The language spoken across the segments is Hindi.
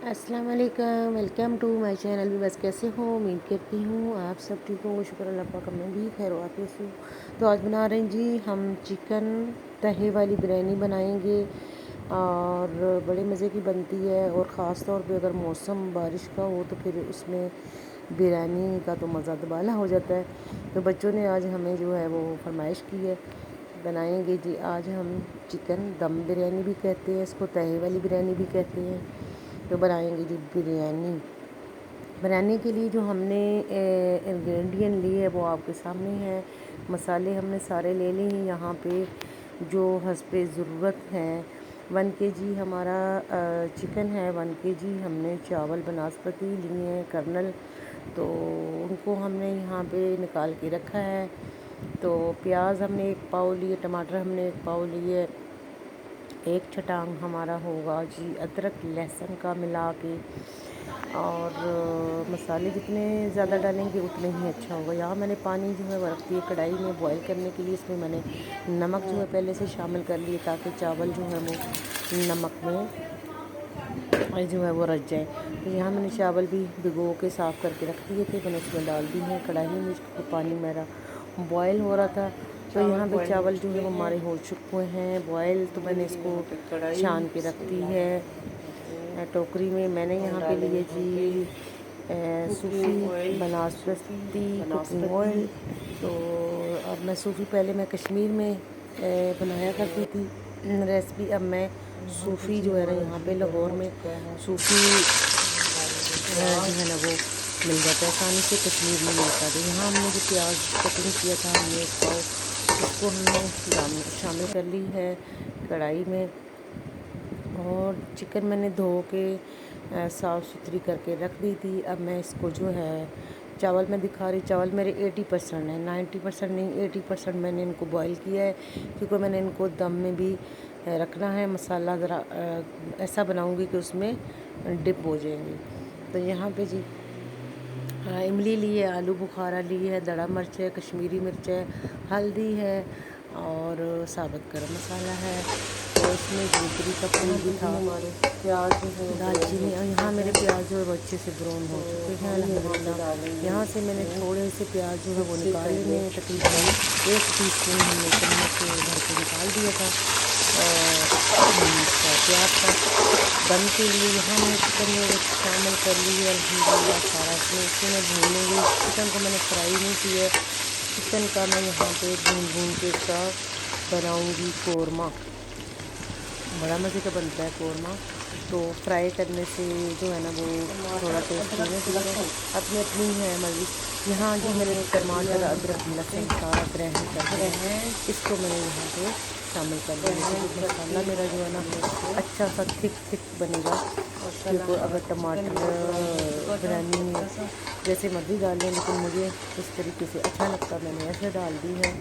अस्सलाम वालेकुम, वेलकम टू माय चैनल। भी बस कैसे हो, उम्मीद करती हूँ आप सब ठीक हो। शुक्र अल्लाह पाक का, मैं भी खैर वाक़ई से हूँ। तो आज बना रहे हैं जी हम चिकन तहे वाली बिरयानी बनाएंगे और बड़े मज़े की बनती है। और ख़ास तौर पे अगर मौसम बारिश का हो तो फिर उसमें बिरयानी का तो मज़ा दुबाला हो जाता है। तो बच्चों ने आज हमें जो है वो फरमाइश की है, बनाएंगे जी आज हम चिकन दम बिरयानी भी कहते हैं इसको, तहे वाली बिरयानी भी कहते हैं। तो बनाएंगे जी बिरयानी। बनाने के लिए जो हमने इंग्रेडिएंट लिए है वो आपके सामने है। मसाले हमने सारे ले लिए हैं यहाँ पे जो हस्बे ज़रूरत है। 1 केजी हमारा चिकन है, 1 केजी हमने चावल बनास्पति लिए हैं कर्नल, तो उनको हमने यहाँ पे निकाल के रखा है। तो प्याज हमने 1 पाव लिए, टमाटर हमने 1 पाव लिए, 1 छटांग हमारा होगा जी अदरक लहसुन का मिला के। और मसाले जितने ज़्यादा डालेंगे उतने ही अच्छा होगा। यहाँ मैंने पानी जो है वो रख दिए कढ़ाई में बॉईल करने के लिए। इसमें मैंने नमक जो है पहले से शामिल कर लिए ताकि चावल जो है वो नमक में जो है वो रच जाए। तो यहाँ मैंने चावल भी भिगो के साफ़ करके रख दिए थे, मैंने उसमें डाल दी हैं कढ़ाई में। जिसको पानी मेरा बॉयल हो रहा था, तो यहाँ पे चावल जो है वो हमारे हो चुके हैं बॉयल। तो मैंने इसको छान के रख दी है टोकरी में। मैंने यहाँ पे लिए जी सूफी बनास्पति कुकिंग ऑयल। तो अब मैं सूफी पहले मैं कश्मीर में बनाया करती थी रेसिपी, अब मैं सूफी जो है ना यहाँ पे लाहौर में सूफी जो है ना वो मिल जाता है आसानी से, कश्मीर में मिलता है। तो यहाँ हमने जो प्याज कटिंग किया था हमने 1 पाव, उसको हमने शामिल कर ली है कढ़ाई में। और चिकन मैंने धो के साफ़ सुथरी करके रख दी थी। अब मैं इसको जो है चावल में दिखा रही, चावल मेरे 80% है, 90% नहीं 80% मैंने इनको बॉईल किया है, क्योंकि मैंने इनको दम में भी रखना है। मसाला ज़रा ऐसा बनाऊंगी कि उसमें डिप हो जाएंगे। तो यहाँ पे जी इमली ली है, आलू बुखारा ली है, दड़ा मिर्च है, कश्मीरी मिर्च है, हल्दी है और साबुत गरम मसाला है। और इसमें जूतरी का फूल भी था, प्याज दालचीनी। और यहाँ मेरे प्याज जो है वो अच्छे से ब्राउन हो चुके हैं अल्हम्दुलिल्लाह। यहाँ से मैंने थोड़े से प्याज जो है वो निकाल लिए हैं, तकरीबन 1 टीस्पून हमने चम्मच भर के निकाल दिया था। और प्याज का दम के लिए यहाँ मैंने चिकन में शामिल कर ली है अल्हम्दुलिल्लाह सारा। इसमें मैं भून लूँगी। चिकन को मैंने फ्राई नहीं किया है, चिकन का मैं यहाँ पे भून के इसका बनाऊँगी कोरमा। बड़ा मज़े का बनता है कोरमा, तो फ्राई करने से जो है ना वो थोड़ा टेस्ट है, अपनी अपनी है मर्ज़ी। यहाँ जो मैंने टमाटर अदरक लहसुन सारा ग्राइंड करके इसको मैंने यहाँ पे शामिल कर दिया। तो मसाला मेरा जो है ना अच्छा सा थिक बनेगा, क्योंकि अगर टमाटर बिरयानी जैसे मर्ज़ी डालें, लेकिन मुझे इस तरीके से अच्छा लगता, मैंने ऐसे डाल दी है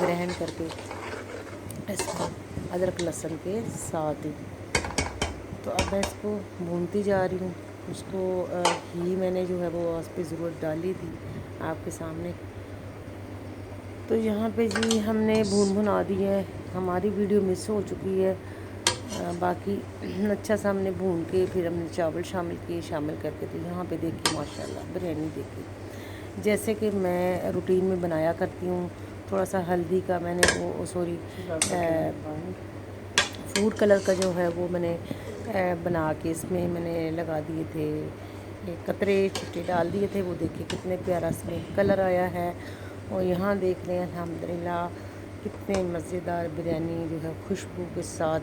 ग्राइंड करके इसको अदरक लहसुन के साथ ही। तो अब मैं इसको भूनती जा रही हूँ। उसको घी मैंने जो है वो उस पर ज़रूरत डाली थी आपके सामने। तो यहाँ पे जी हमने भुना दी है, हमारी वीडियो मिस हो चुकी है। बाकी अच्छा सा हमने भून के फिर हमने चावल शामिल करके। तो यहाँ पे देखिए माशाल्लाह बिरयानी देखिए जैसे कि मैं रूटीन में बनाया करती हूँ। थोड़ा सा हल्दी का मैंने वो सॉरी फूड कलर का जो है वो मैंने बना के इसमें मैंने लगा दिए थे, कतरे छिट्टे डाल दिए थे। वो देखिए कितने प्यारा इसमें कलर आया है। और यहाँ देख लें अल्हम्दुलिल्लाह कितने मज़ेदार बिरयानी जो है खुशबू के साथ।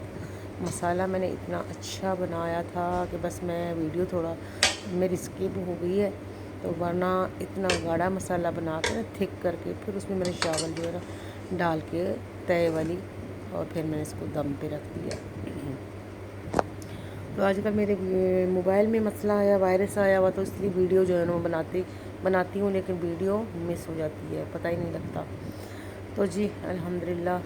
मसाला मैंने इतना अच्छा बनाया था कि बस मैं वीडियो थोड़ा मेरी स्किप हो गई है, तो वरना इतना गाढ़ा मसाला बना कर थिक करके फिर उसमें मैंने चावल जो है ना डाल के तय वाली, और फिर मैंने इसको दम पे रख दिया। तो आजकल मेरे मोबाइल में मसला आया, वायरस आया हुआ, तो इसलिए वीडियो जो है ना बनाती हूँ लेकिन वीडियो मिस हो जाती है, पता ही नहीं लगता। तो जी अल्हम्दुलिल्लाह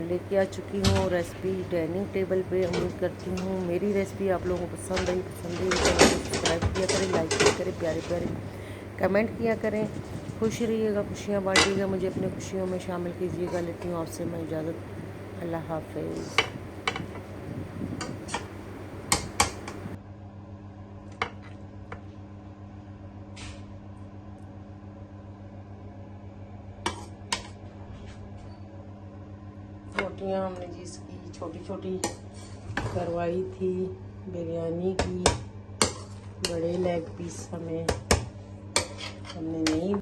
लेके आ चुकी हूँ रेसिपी डाइनिंग टेबल पे। उम्मीद करती हूँ मेरी रेसिपी आप लोगों को पसंद आई सब्सक्राइब किया करें, लाइक किया करें, प्यारे प्यारे कमेंट किया करें। खुश रहिएगा, खुशियाँ बांटिएगा, मुझे अपनी खुशियों में शामिल कीजिएगा। लेती हूँ आपसे मैं इजाज़त। अल्लाह हाफ़िज़। रोटियां हमने जी इसकी छोटी छोटी करवाई थी बिरयानी की। बड़े लेग पीस हमने नहीं